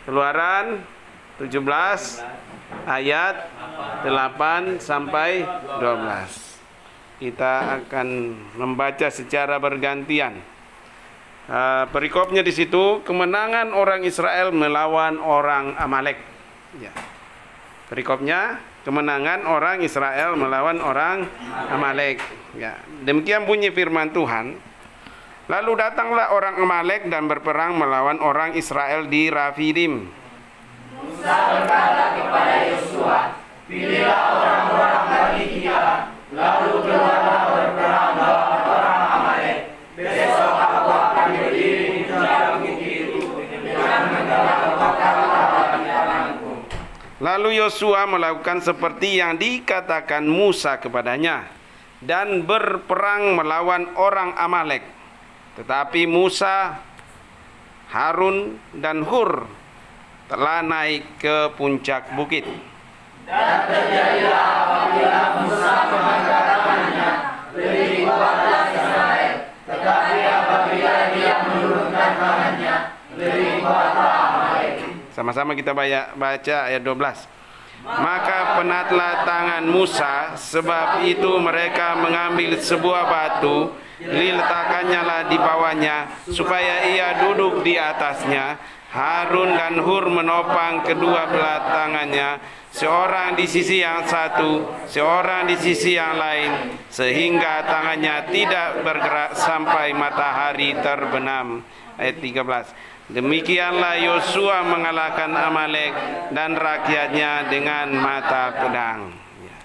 Keluaran 17 ayat 8 sampai 12. Kita akan membaca secara bergantian. Perikopnya di situ, kemenangan orang Israel melawan orang Amalek. Ya. Perikopnya, kemenangan orang Israel melawan orang Amalek. Ya. Demikian bunyi firman Tuhan. Lalu datanglah orang Amalek dan berperang melawan orang Israel di Rafidim. Musa berkata kepada Yosua, pilihlah orang-orang bagi kita, lalu keluarlah berperang melawan orang Amalek. Besok aku akan berdiri di puncak bukit itu dengan megah tongkatku di tanganku. Lalu Yosua melakukan seperti yang dikatakan Musa kepadanya dan berperang melawan orang Amalek. Tetapi Musa, Harun, dan Hur telah naik ke puncak bukit. Dan terjadilah apabila Musa mengangkat tangannya, lebih kuatlah Israel. Tetapi apabila dia menurunkan tangannya, lebih kuatlah Amalek. Sama-sama kita baca ayat 12. Maka penatlah tangan Musa, sebab itu mereka mengambil sebuah batu, diletakkannya lah di bawahnya, supaya ia duduk di atasnya. Harun dan Hur menopang kedua belah tangannya, seorang di sisi yang satu, seorang di sisi yang lain, sehingga tangannya tidak bergerak sampai matahari terbenam. Ayat 13. Demikianlah Yosua mengalahkan Amalek dan rakyatnya dengan mata pedang. Ya.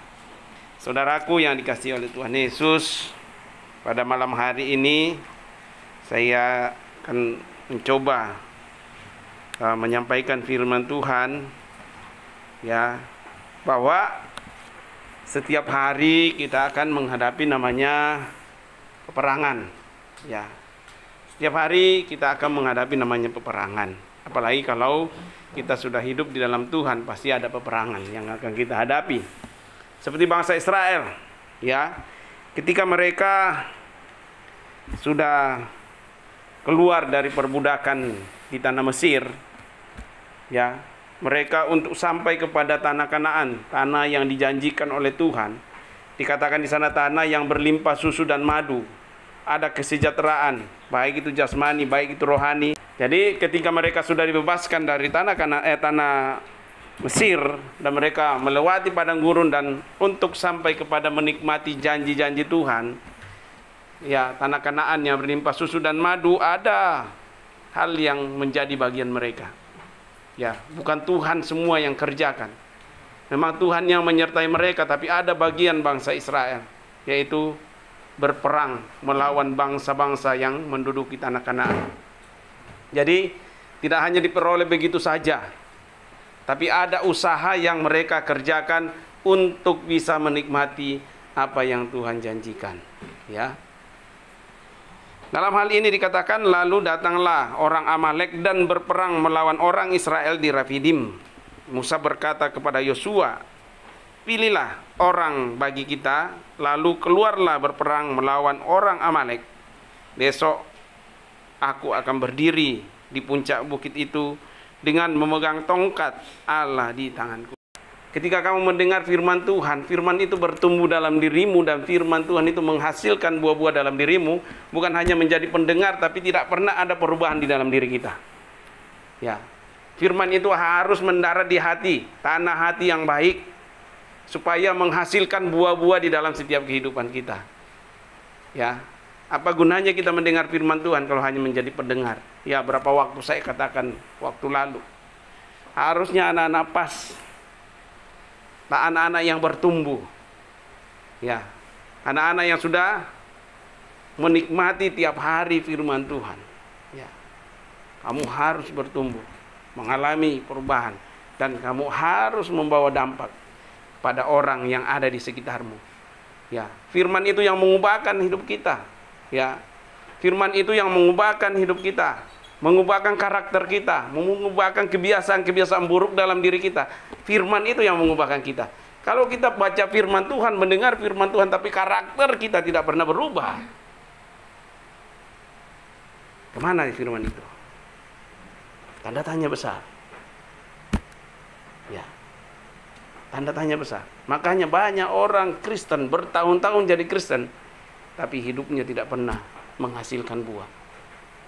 Saudaraku yang dikasihi oleh Tuhan Yesus, pada malam hari ini saya akan mencoba menyampaikan firman Tuhan, ya, bahwa setiap hari kita akan menghadapi namanya peperangan, ya. Setiap hari kita akan menghadapi namanya peperangan. Apalagi kalau kita sudah hidup di dalam Tuhan, pasti ada peperangan yang akan kita hadapi. Seperti bangsa Israel, ya. Ketika mereka sudah keluar dari perbudakan di tanah Mesir, ya, mereka untuk sampai kepada tanah Kanaan, tanah yang dijanjikan oleh Tuhan. Dikatakan di sana tanah yang berlimpah susu dan madu. Ada kesejahteraan, baik itu jasmani, baik itu rohani. Jadi ketika mereka sudah dibebaskan dari tanah Mesir, dan mereka melewati padang gurun dan untuk sampai kepada menikmati janji-janji Tuhan, ya, tanah Kanaan yang berlimpah susu dan madu, ada hal yang menjadi bagian mereka. Ya, bukan Tuhan semua yang kerjakan. Memang Tuhan yang menyertai mereka, tapi ada bagian bangsa Israel, yaitu berperang melawan bangsa-bangsa yang menduduki tanah Kanaan. Jadi tidak hanya diperoleh begitu saja, tapi ada usaha yang mereka kerjakan untuk bisa menikmati apa yang Tuhan janjikan, ya. Dalam hal ini dikatakan, lalu datanglah orang Amalek dan berperang melawan orang Israel di Rafidim. Musa berkata kepada Yosua, pilihlah orang bagi kita, lalu keluarlah berperang melawan orang Amalek. Besok aku akan berdiri di puncak bukit itu dengan memegang tongkat Allah di tanganku. Ketika kamu mendengar firman Tuhan, firman itu bertumbuh dalam dirimu, dan firman Tuhan itu menghasilkan buah-buah dalam dirimu, bukan hanya menjadi pendengar, tapi tidak pernah ada perubahan di dalam diri kita. Ya, firman itu harus mendarat di hati, tanah hati yang baik, supaya menghasilkan buah-buah di dalam setiap kehidupan kita. Ya, apa gunanya kita mendengar firman Tuhan kalau hanya menjadi pendengar? Ya, berapa waktu saya katakan waktu lalu, harusnya anak-anak pas, anak-anak yang bertumbuh, ya, anak-anak yang sudah menikmati tiap hari firman Tuhan. Ya, kamu harus bertumbuh, mengalami perubahan, dan kamu harus membawa dampak pada orang yang ada di sekitarmu. Ya, firman itu yang mengubahkan hidup kita. Ya, firman itu yang mengubahkan hidup kita, mengubahkan karakter kita, mengubahkan kebiasaan-kebiasaan buruk dalam diri kita. Firman itu yang mengubahkan kita. Kalau kita baca firman Tuhan, mendengar firman Tuhan, tapi karakter kita tidak pernah berubah, kemana firman itu? Tanda tanya besar. Tanda tanya besar. Makanya banyak orang Kristen bertahun-tahun jadi Kristen, tapi hidupnya tidak pernah menghasilkan buah.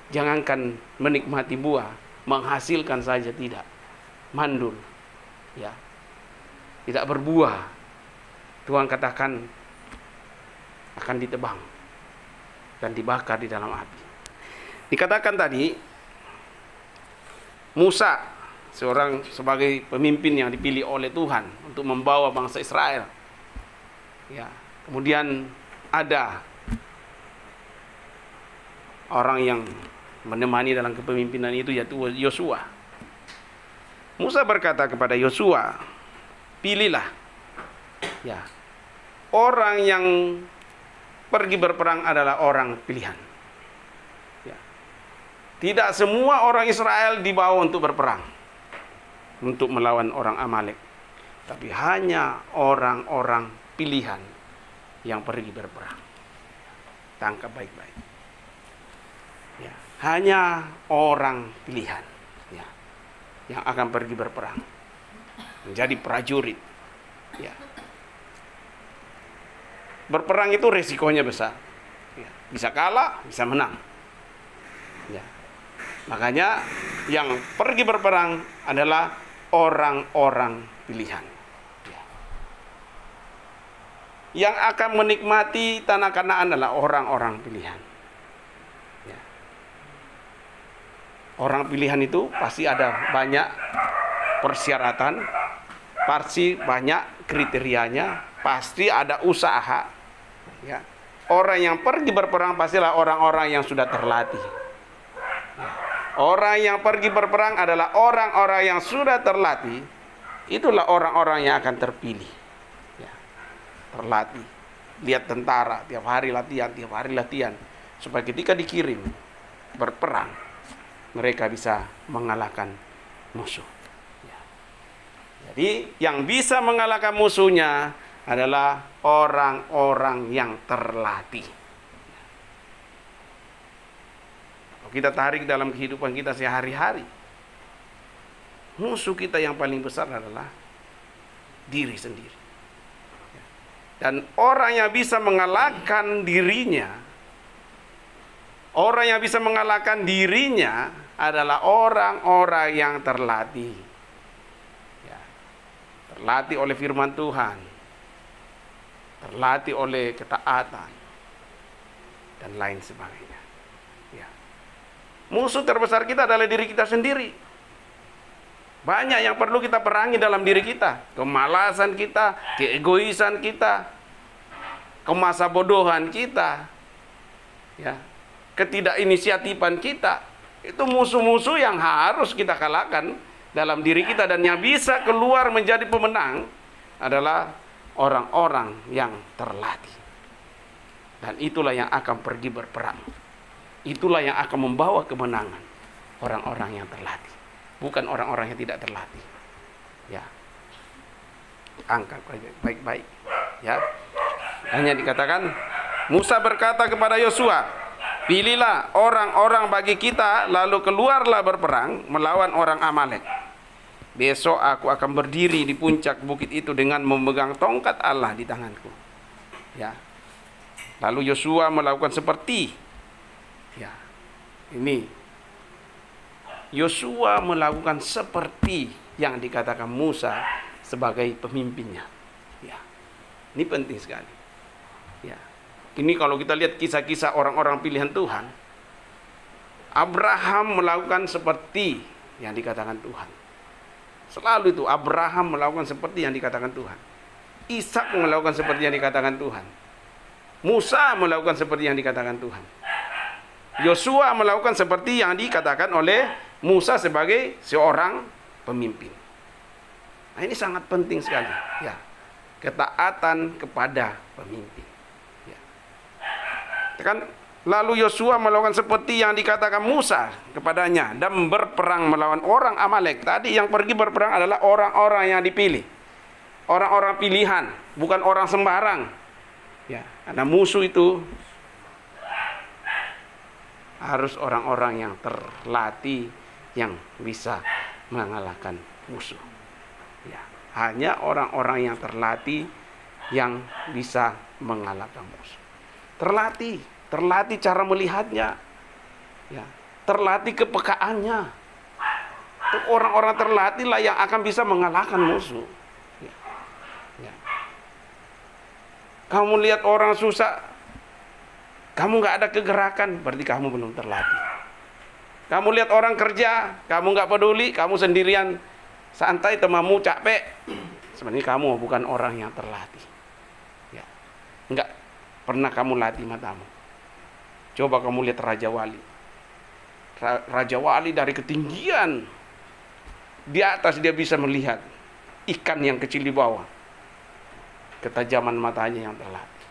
Jangankan menikmati buah, menghasilkan saja tidak. Mandul. Ya. Tidak berbuah. Tuhan katakan akan ditebang dan dibakar di dalam api. Dikatakan tadi Musa seorang sebagai pemimpin yang dipilih oleh Tuhan untuk membawa bangsa Israel. Ya, kemudian ada orang yang menemani dalam kepemimpinan itu, yaitu Yosua. Musa berkata kepada Yosua, pilihlah ya, orang yang pergi berperang adalah orang pilihan. Ya. Tidak semua orang Israel dibawa untuk berperang, untuk melawan orang Amalek, tapi hanya orang-orang pilihan yang pergi berperang. Tangkap baik-baik. Ya. Hanya orang pilihan ya, yang akan pergi berperang, menjadi prajurit. Ya. Berperang itu resikonya besar. Ya. Bisa kalah, bisa menang. Ya. Makanya yang pergi berperang adalah orang-orang pilihan. Ya. Yang akan menikmati tanah Kanaan adalah orang-orang pilihan. Ya. Orang pilihan itu pasti ada banyak persyaratan, pasti banyak kriterianya, pasti ada usaha. Ya. Orang yang pergi berperang pastilah orang-orang yang sudah terlatih. Ya. Orang yang pergi berperang adalah orang-orang yang sudah terlatih. Itulah orang-orang yang akan terpilih. Ya. Terlatih. Lihat tentara, tiap hari latihan. Supaya ketika dikirim berperang, mereka bisa mengalahkan musuh. Ya. Jadi yang bisa mengalahkan musuhnya adalah orang-orang yang terlatih. Kalau kita tarik dalam kehidupan kita sehari-hari, musuh kita yang paling besar adalah diri sendiri. Dan orang yang bisa mengalahkan dirinya, adalah orang-orang yang terlatih. Ya. Terlatih oleh firman Tuhan, terlatih oleh ketaatan, dan lain sebagainya. Ya. Musuh terbesar kita adalah diri kita sendiri. Banyak yang perlu kita perangi dalam diri kita. Kemalasan kita, keegoisan kita, kemasabodohan kita, ya, ketidakinisiatifan kita. Itu musuh-musuh yang harus kita kalahkan dalam diri kita. Dan yang bisa keluar menjadi pemenang adalah orang-orang yang terlatih. Dan itulah yang akan pergi berperang. Itulah yang akan membawa kemenangan. Orang-orang yang terlatih, bukan orang-orang yang tidak terlatih. Ya. Angkat baik-baik. Ya. Hanya dikatakan Musa berkata kepada Yosua, pilihlah orang-orang bagi kita, lalu keluarlah berperang melawan orang Amalek. Besok aku akan berdiri di puncak bukit itu dengan memegang tongkat Allah di tanganku. Ya. Lalu Yosua melakukan seperti, ya, ini Yosua melakukan seperti yang dikatakan Musa sebagai pemimpinnya. Ya. Ini penting sekali. Ya. Ini kalau kita lihat kisah-kisah orang-orang pilihan Tuhan, Abraham melakukan seperti yang dikatakan Tuhan. Selalu itu Abraham melakukan seperti yang dikatakan Tuhan. Ishak melakukan seperti yang dikatakan Tuhan. Musa melakukan seperti yang dikatakan Tuhan. Yosua melakukan seperti yang dikatakan oleh Musa sebagai seorang pemimpin. Nah, ini sangat penting sekali, ya. Ketaatan kepada pemimpin. Ya. Kan lalu Yosua melakukan seperti yang dikatakan Musa kepadanya dan berperang melawan orang Amalek. Tadi yang pergi berperang adalah orang-orang yang dipilih. Orang-orang pilihan, bukan orang sembarang. Ya, karena musuh itu harus orang-orang yang terlatih, yang bisa mengalahkan musuh. Ya. Hanya orang-orang yang terlatih yang bisa mengalahkan musuh. Terlatih cara melihatnya, ya, terlatih kepekaannya. Orang-orang terlatih lah yang akan bisa mengalahkan musuh. Ya. Ya. Kamu lihat orang susah, kamu nggak ada kegerakan, berarti kamu belum terlatih. Kamu lihat orang kerja, kamu nggak peduli, kamu sendirian santai, temamu capek, sebenarnya kamu bukan orang yang terlatih. Ya. Nggak pernah kamu latih matamu. Coba kamu lihat Raja Wali. Raja Wali dari ketinggian di atas dia bisa melihat ikan yang kecil di bawah. Ketajaman matanya yang terlatih.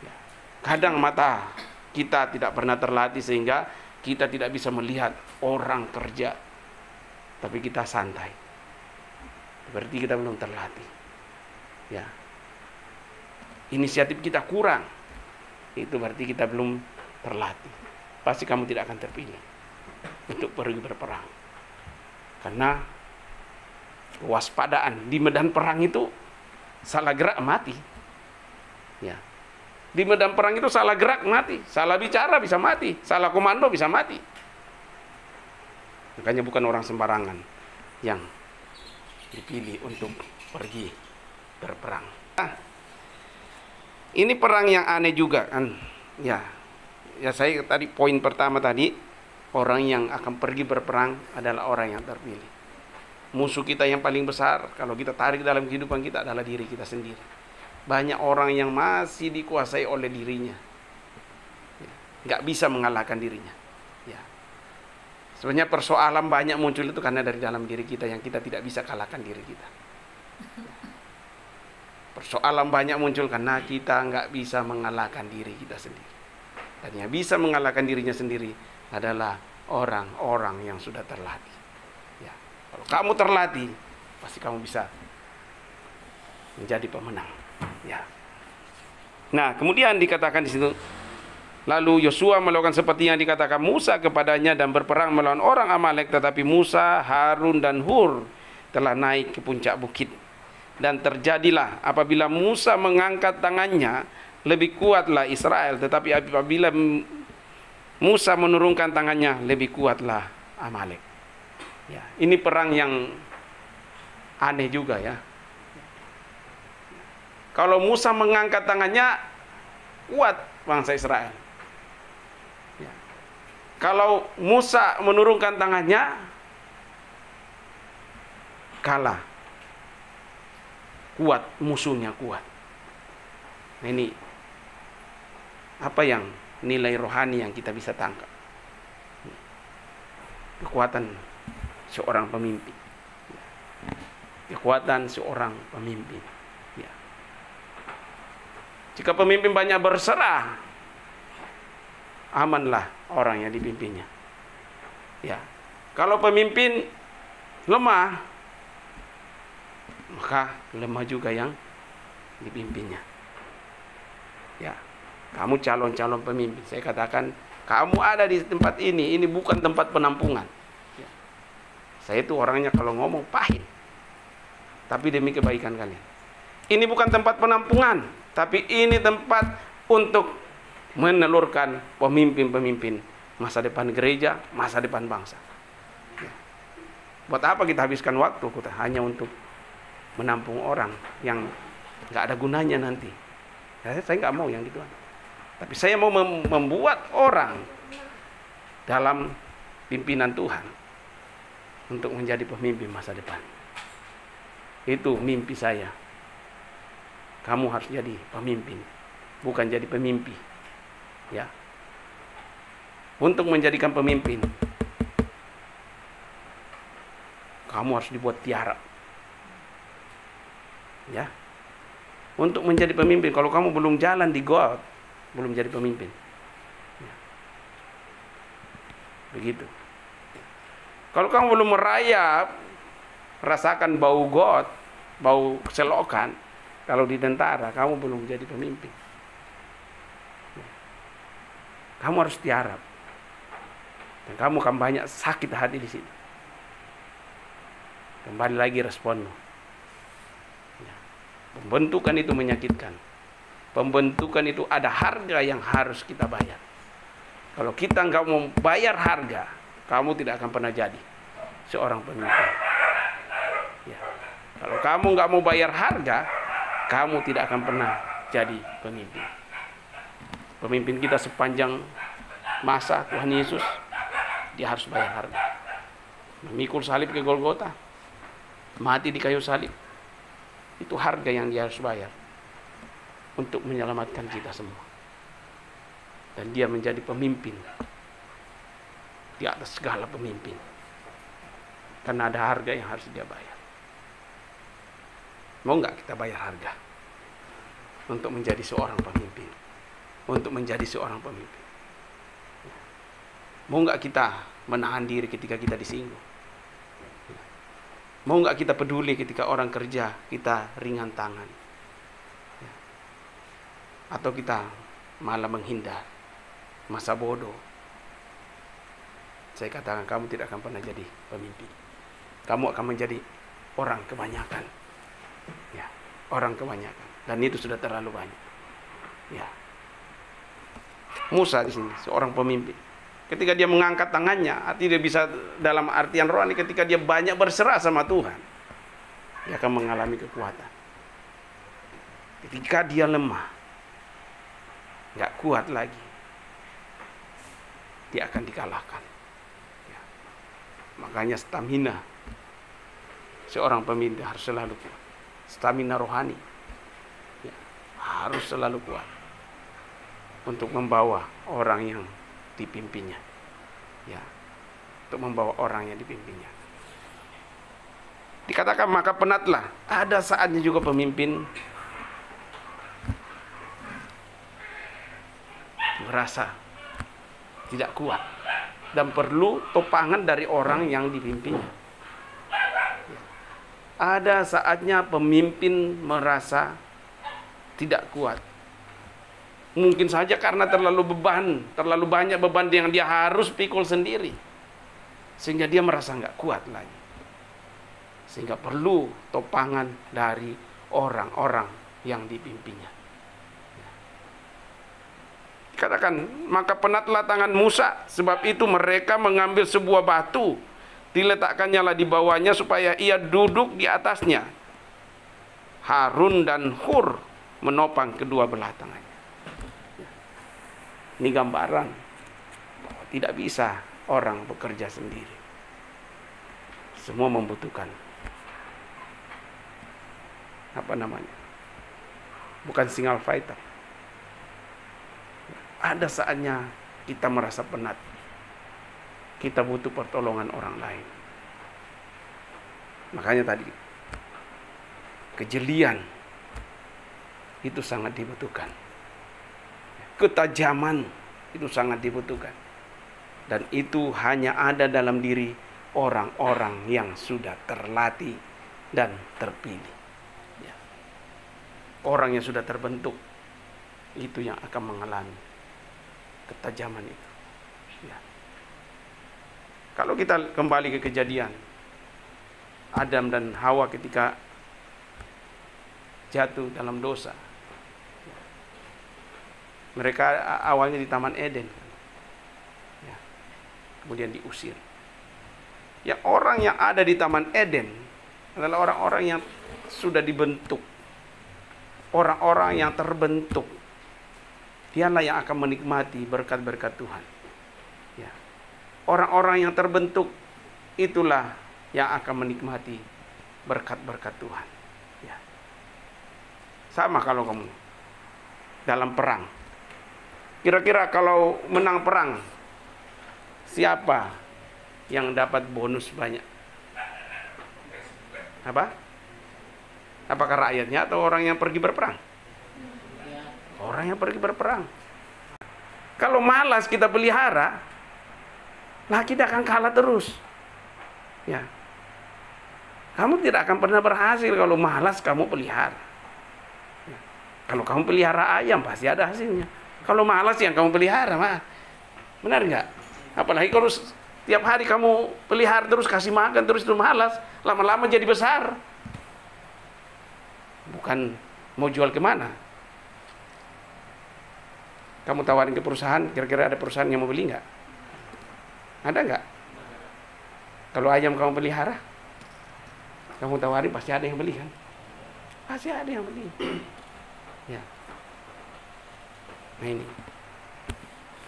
Ya. Kadang mata kita tidak pernah terlatih sehingga kita tidak bisa melihat orang kerja, tapi kita santai. Berarti kita belum terlatih. Ya. Inisiatif kita kurang. Itu berarti kita belum terlatih. Pasti kamu tidak akan terpilih untuk pergi berperang. Karena kewaspadaan di medan perang itu salah gerak mati. Ya. Di medan perang itu salah gerak mati, salah bicara bisa mati, salah komando bisa mati. Makanya bukan orang sembarangan yang dipilih untuk pergi berperang. Nah, ini perang yang aneh juga kan. Ya saya tadi poin pertama tadi, orang yang akan pergi berperang adalah orang yang terpilih. Musuh kita yang paling besar kalau kita tarik dalam kehidupan kita adalah diri kita sendiri. Banyak orang yang masih dikuasai oleh dirinya, nggak bisa mengalahkan dirinya. Ya. Sebenarnya persoalan banyak muncul itu karena dari dalam diri kita yang kita tidak bisa kalahkan diri kita. Persoalan banyak muncul karena kita nggak bisa mengalahkan diri kita sendiri. Dan yang bisa mengalahkan dirinya sendiri adalah orang-orang yang sudah terlatih. Ya. Kalau kamu terlatih, pasti kamu bisa menjadi pemenang. Ya. Nah, kemudian dikatakan di situ, lalu Yosua melakukan seperti yang dikatakan Musa kepadanya dan berperang melawan orang Amalek, tetapi Musa, Harun dan Hur telah naik ke puncak bukit. Dan terjadilah apabila Musa mengangkat tangannya, lebih kuatlah Israel, tetapi apabila Musa menurunkan tangannya, lebih kuatlah Amalek. Ya, ini perang yang aneh juga ya. Kalau Musa mengangkat tangannya, kuat bangsa Israel. Ya. Kalau Musa menurunkan tangannya, kalah. Kuat, musuhnya kuat. Nah, ini apa yang nilai rohani yang kita bisa tangkap? Kekuatan seorang pemimpin. Kekuatan seorang pemimpin. Ya. Jika pemimpin banyak berserah, amanlah orang yang dipimpinnya. Ya. Kalau pemimpin lemah, maka lemah juga yang dipimpinnya. Ya. Kamu calon-calon pemimpin, saya katakan kamu ada di tempat ini bukan tempat penampungan. Ya. Saya itu orangnya kalau ngomong pahit, tapi demi kebaikan kalian. Ini bukan tempat penampungan, tapi ini tempat untuk menelurkan pemimpin-pemimpin masa depan gereja, masa depan bangsa. Ya. Buat apa kita habiskan waktu kita hanya untuk menampung orang yang nggak ada gunanya nanti? Ya, saya nggak mau yang gituan. Tapi saya mau membuat orang dalam pimpinan Tuhan untuk menjadi pemimpin masa depan. Itu mimpi saya. Kamu harus jadi pemimpin, bukan jadi pemimpi. Ya. Untuk menjadikan pemimpin, kamu harus dibuat tiara. Ya. Untuk menjadi pemimpin, kalau kamu belum jalan di God, belum jadi pemimpin. Ya. Begitu. Kalau kamu belum merayap, rasakan bau God, bau keselokan, kalau di tentara kamu belum jadi pemimpin. Ya. Kamu harus tiarap. Dan kamu akan banyak sakit hati di situ. Kembali lagi responmu. Pembentukan itu menyakitkan. Pembentukan itu ada harga yang harus kita bayar. Kalau kita nggak mau bayar harga, kamu tidak akan pernah jadi seorang pemimpin. Ya. Kalau kamu nggak mau bayar harga, kamu tidak akan pernah jadi pemimpin. Pemimpin kita sepanjang masa Tuhan Yesus, dia harus bayar harga. Memikul salib ke Golgota, mati di kayu salib, itu harga yang dia harus bayar untuk menyelamatkan kita semua. Dan dia menjadi pemimpin di atas segala pemimpin, karena ada harga yang harus dia bayar. Mau nggak kita bayar harga untuk menjadi seorang pemimpin? Untuk menjadi seorang pemimpin, mau nggak kita menahan diri ketika kita disinggung? Mau nggak kita peduli ketika orang kerja kita ringan tangan? Atau kita malah menghindar, masa bodoh? Saya katakan kamu tidak akan pernah jadi pemimpin. Kamu akan menjadi orang kebanyakan. Ya, orang kebanyakan. Dan itu sudah terlalu banyak. Ya. Musa di sini seorang pemimpin. Ketika dia mengangkat tangannya, artinya dia bisa dalam artian rohani, ketika dia banyak berserah sama Tuhan, dia akan mengalami kekuatan. Ketika dia lemah, nggak kuat lagi, dia akan dikalahkan. Ya. Makanya stamina seorang pemimpin harus selalu kuat. Stamina rohani ya, harus selalu kuat untuk membawa orang yang dipimpinnya, ya, untuk membawa orang yang dipimpinnya. Dikatakan maka penatlah. Ada saatnya juga pemimpin merasa tidak kuat dan perlu topangan dari orang yang dipimpinnya. Ada saatnya pemimpin merasa tidak kuat. Mungkin saja karena terlalu banyak beban yang dia harus pikul sendiri, sehingga dia merasa nggak kuat lagi, sehingga perlu topangan dari orang-orang yang dipimpinnya. Katakan, maka penatlah tangan Musa, sebab itu mereka mengambil sebuah batu, diletakkannya lah di bawahnya supaya ia duduk di atasnya. Harun dan Hur menopang kedua belah tangannya. Ini gambaran bahwa tidak bisa orang bekerja sendiri. Semua membutuhkan bukan single fighter. Ada saatnya kita merasa penat. Kita butuh pertolongan orang lain. Makanya tadi kejelian itu sangat dibutuhkan. Ketajaman itu sangat dibutuhkan. Dan itu hanya ada dalam diri orang-orang yang sudah terlatih dan terpilih. Ya. Orang yang sudah terbentuk, itu yang akan mengalami ketajaman itu. Ya. Kalau kita kembali ke kejadian Adam dan Hawa ketika jatuh dalam dosa, mereka awalnya di Taman Eden, ya, kemudian diusir. Ya, orang yang ada di Taman Eden adalah orang-orang yang sudah dibentuk, orang-orang yang terbentuk. Dialah yang akan menikmati berkat-berkat Tuhan. Ya. Orang-orang yang terbentuk itulah yang akan menikmati berkat-berkat Tuhan. Ya. Sama kalau kamu dalam perang. Kira-kira kalau menang perang, siapa yang dapat bonus banyak? Apa? Apakah rakyatnya atau orang yang pergi berperang? Orang yang pergi berperang. Kalau malas kita pelihara, lah kita akan kalah terus. Ya. Kamu tidak akan pernah berhasil kalau malas kamu pelihara. Ya. Kalau kamu pelihara ayam pasti ada hasilnya. Kalau malas yang kamu pelihara, mah, benar nggak? Apalagi kalau tiap hari kamu pelihara terus, kasih makan terus, itu malas, lama-lama jadi besar. bukan mau jual kemana. Kamu tawarin ke perusahaan, kira-kira ada perusahaan yang mau beli nggak? Ada nggak? Kalau ayam kamu pelihara, kamu tawarin pasti ada yang beli kan? Pasti ada yang beli. Ya. Nah ini.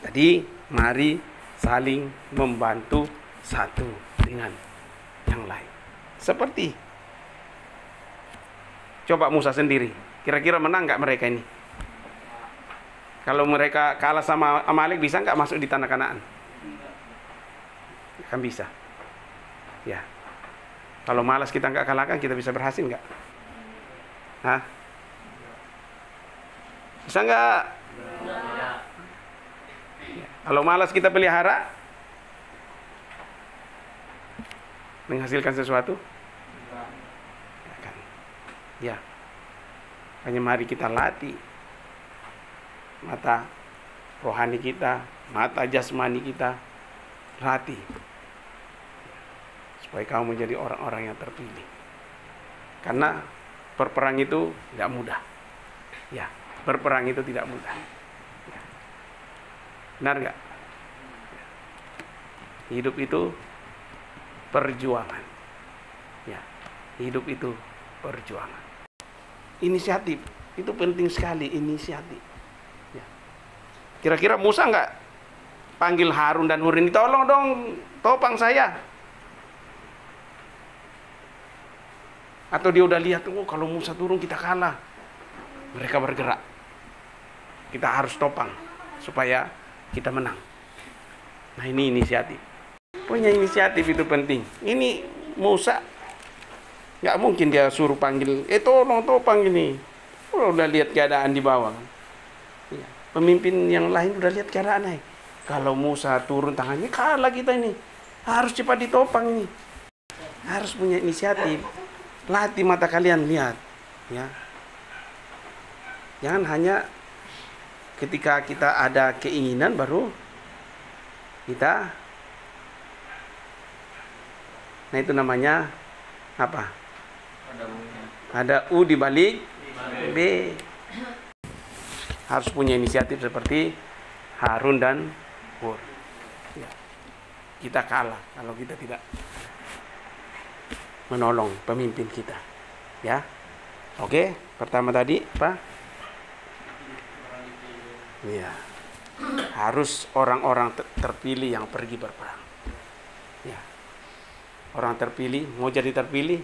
Jadi mari saling membantu satu dengan yang lain. Seperti coba Musa sendiri, kira-kira menang nggak mereka ini? Kalau mereka kalah sama Amalek, bisa nggak masuk di tanah Kanaan? Kan bisa. Ya. Kalau malas kita nggak kalahkan, kita bisa berhasil nggak? Hah? Bisa nggak? Ya. Kalau malas kita pelihara, menghasilkan sesuatu? Ya kan? Ya. Hanya mari kita latih mata rohani kita, mata jasmani kita, latih supaya kamu menjadi orang-orang yang terpilih. Karena berperang itu tidak mudah. Ya, berperang itu tidak mudah. Ya. Benar nggak? Ya. Hidup itu perjuangan. Ya, hidup itu perjuangan. Inisiatif itu penting sekali, inisiatif. Ya. Kira-kira Musa nggak panggil Harun dan Hur ini, tolong dong topang saya? Atau dia udah lihat, oh kalau Musa turun kita kalah, mereka bergerak, kita harus topang supaya kita menang. Nah ini inisiatif. Punya inisiatif itu penting. Ini Musa nggak mungkin dia suruh panggil, tolong topang ini. Udah lihat keadaan di bawah. Ya. Pemimpin yang lain udah lihat keadaan naik. Kalau Musa turun tangannya, kalah kita ini. Harus cepat ditopang ini. Harus punya inisiatif. Latih mata kalian, lihat. Ya. Jangan hanya ketika kita ada keinginan baru kita. Nah itu namanya apa? Ada U di balik B. Harus punya inisiatif seperti Harun dan Hur. Ya. Kita kalah kalau kita tidak menolong pemimpin kita. Ya. Oke, pertama tadi apa? Ya. Harus orang-orang terpilih yang pergi berperang. Ya. Orang terpilih, mau jadi terpilih,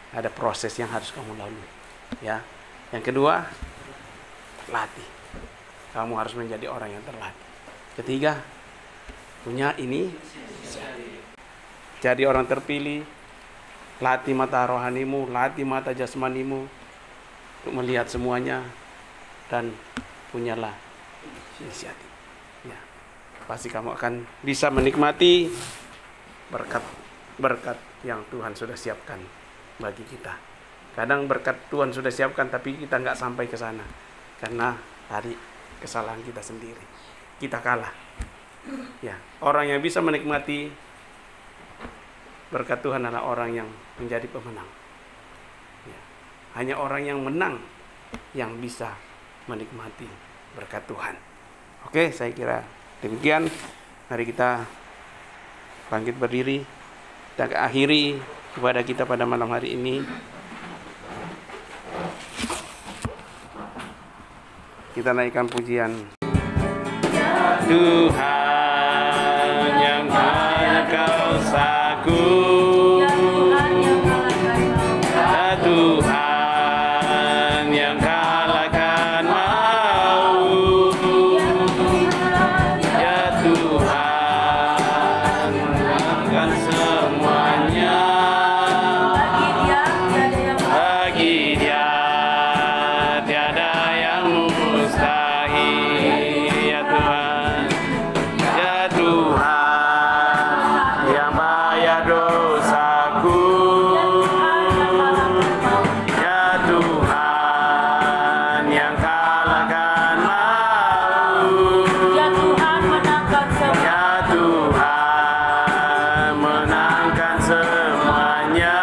ada proses yang harus kamu lalui. Ya. Yang kedua, latih. Kamu harus menjadi orang yang terlatih. Ketiga, punya ini. Jadi orang terpilih, latih mata rohanimu, latih mata jasmanimu untuk melihat semuanya dan punyalah inisiatif. Ya. Pasti kamu akan bisa menikmati berkat yang Tuhan sudah siapkan bagi kita. Kadang berkat Tuhan sudah siapkan tapi kita nggak sampai ke sana karena dari kesalahan kita sendiri. Kita kalah. Ya, orang yang bisa menikmati berkat Tuhan adalah orang yang menjadi pemenang. Ya. Hanya orang yang menang yang bisa menikmati berkat Tuhan. Oke, saya kira demikian. Mari kita bangkit berdiri. Kita akhiri ibadah kita pada malam hari ini. Kita naikkan pujian. Tuhan yang Maha Kuasa, ya Tuhan yang kalahkan maut, ya Tuhan mengalahkan semuanya. Bagi Dia tiada yang mustahil, ya Tuhan, ya Tuhan yang bayar dosaku, ya Tuhan yang kalahkan maut, ya Tuhan menangkan semuanya.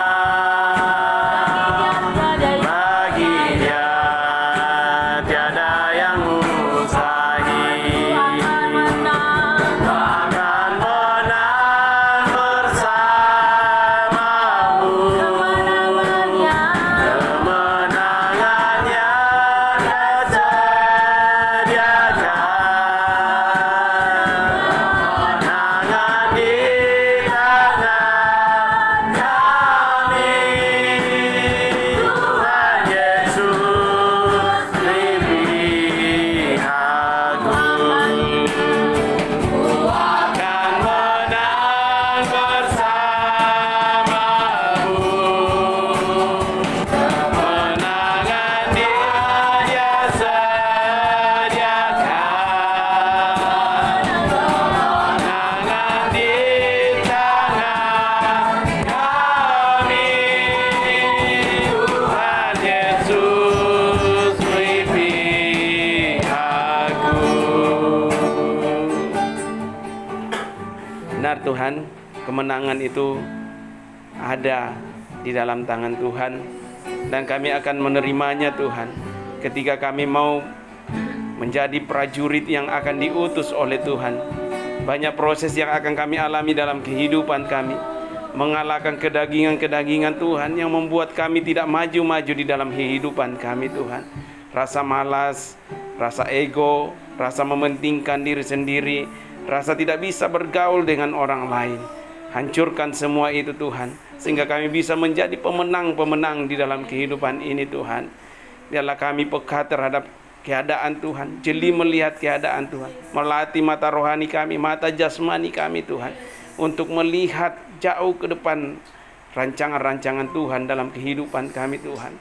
Tuhan, kemenangan itu ada di dalam tangan Tuhan, dan kami akan menerimanya Tuhan ketika kami mau menjadi prajurit yang akan diutus oleh Tuhan. Banyak proses yang akan kami alami dalam kehidupan kami, mengalahkan kedagingan-kedagingan Tuhan yang membuat kami tidak maju-maju di dalam kehidupan kami Tuhan. Rasa malas, rasa ego, rasa mementingkan diri sendiri, rasa tidak bisa bergaul dengan orang lain. Hancurkan semua itu Tuhan, sehingga kami bisa menjadi pemenang-pemenang di dalam kehidupan ini Tuhan. Biarlah kami peka terhadap keadaan Tuhan, jeli melihat keadaan Tuhan, melatih mata rohani kami, mata jasmani kami Tuhan, untuk melihat jauh ke depan rancangan-rancangan Tuhan dalam kehidupan kami Tuhan.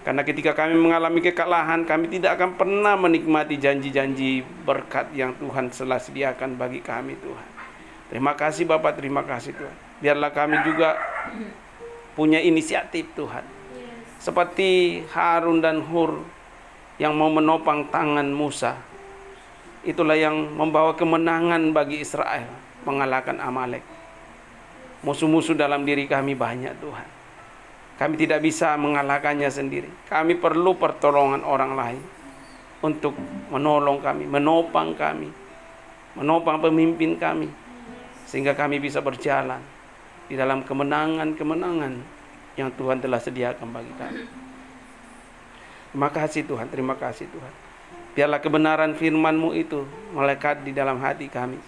Karena ketika kami mengalami kekalahan, kami tidak akan pernah menikmati janji-janji berkat yang Tuhan telah sediakan bagi kami Tuhan. Terima kasih Bapak, terima kasih Tuhan. Biarlah kami juga punya inisiatif Tuhan, seperti Harun dan Hur yang mau menopang tangan Musa. Itulah yang membawa kemenangan bagi Israel, mengalahkan Amalek. Musuh-musuh dalam diri kami banyak Tuhan. Kami tidak bisa mengalahkannya sendiri. Kami perlu pertolongan orang lain untuk menolong kami, menopang pemimpin kami, sehingga kami bisa berjalan di dalam kemenangan-kemenangan yang Tuhan telah sediakan bagi kami. Terima kasih Tuhan, terima kasih Tuhan. Biarlah kebenaran firman-Mu itu melekat di dalam hati kami,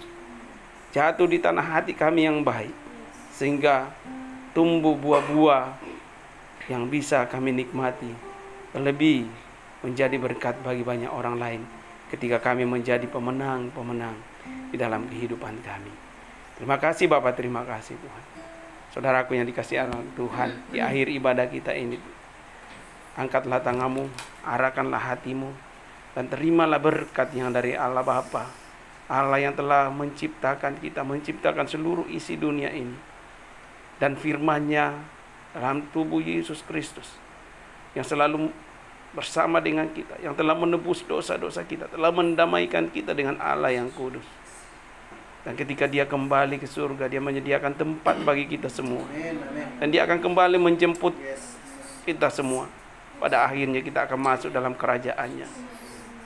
jatuh di tanah hati kami yang baik, sehingga tumbuh buah-buah yang bisa kami nikmati, terlebih menjadi berkat bagi banyak orang lain ketika kami menjadi pemenang-pemenang di dalam kehidupan kami. Terima kasih Bapak, terima kasih Tuhan. Saudaraku yang dikasihi Allah Tuhan, di akhir ibadah kita ini, angkatlah tanganmu, arahkanlah hatimu, dan terimalah berkat yang dari Allah Bapa, Allah yang telah menciptakan kita, menciptakan seluruh isi dunia ini, dan firman-Nya dalam tubuh Yesus Kristus yang selalu bersama dengan kita, yang telah menebus dosa-dosa kita, telah mendamaikan kita dengan Allah yang kudus. Dan ketika Dia kembali ke surga, Dia menyediakan tempat bagi kita semua, dan Dia akan kembali menjemput kita semua. Pada akhirnya kita akan masuk dalam kerajaan-Nya.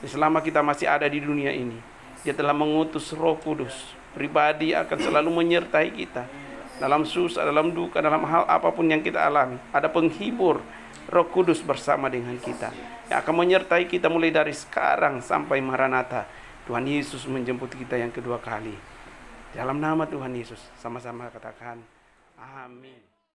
Selama kita masih ada di dunia ini, Dia telah mengutus Roh Kudus pribadi, akan selalu menyertai kita dalam susah, dalam duka, dalam hal apapun yang kita alami. Ada penghibur Roh Kudus bersama dengan kita, yang akan menyertai kita mulai dari sekarang sampai Maranatha, Tuhan Yesus menjemput kita yang kedua kali. Dalam nama Tuhan Yesus, sama-sama katakan amin.